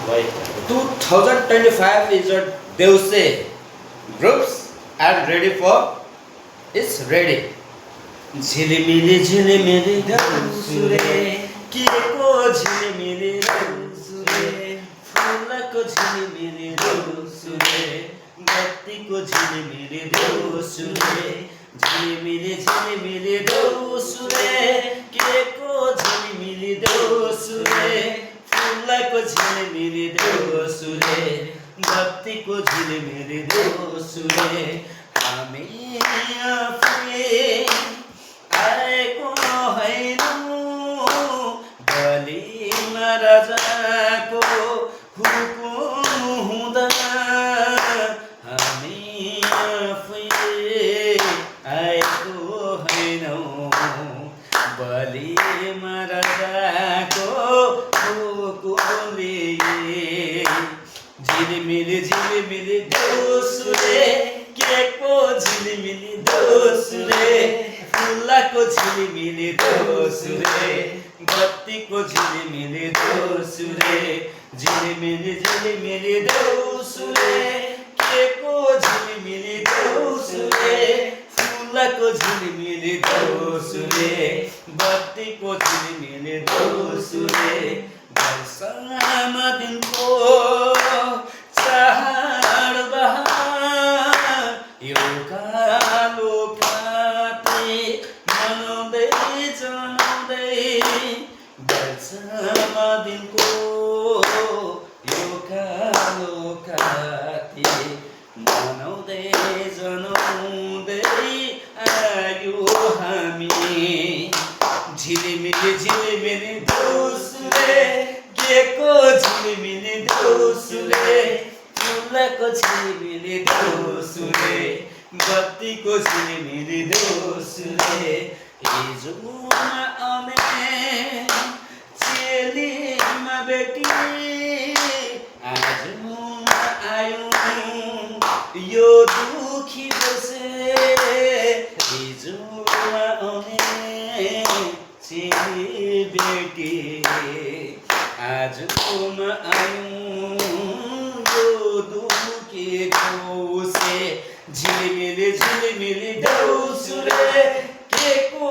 Why? 2025 is a Deuse. Groups are ready for. It's ready. झिलिमिली दौसुरे केको झिलिमिली दौसुरे फुलको झिलिमिली दौसुरे बत्तीको झिलिमिली दौसुरे झिलिमिली दौसुरे केको झिलिमिली दौसुरे फुलको झिलिमिली दौसुरे बत्तीको झिलिमिली दौसुरे हामी आफै आएको हैनौँ बलिमा राजाको हुकुम हुँदा हामी आफै आएको हैनौँ बलिमा राजाको हुकुमले झिलिमिली दोस्रे केको झिलिमिली दोस्रे फुलको झिलिमिली दोस्रे बत्तीको झिलिमिली दोस्रे झिलिमिली दोस्रे केको झिलिमिली दोस्रे फुलको झिलिमिली दोस्रे बत्तीको झिलिमिली दोस्रे वर्षमा दिनको चाड बहार यो कालो काते मनाउँदै जनाउँदै वर्षमा दिनको यो कालो काते मनाउँदै जनाउँदै आयो हामी झिलिमिली दोस्रे केको झिलिमिली दोस्रे फुलको झिलिमिली दोस्रे बत्तीको झिलिमिली दोस्रे हिजोमा आउने चेलीमा बेटी आजमा आयौँ यो दुखी बसे हिजोमा आउने चेली बेटी आजमा आयौँ यो दुखी बसे झिलिमिली दोस्रे केको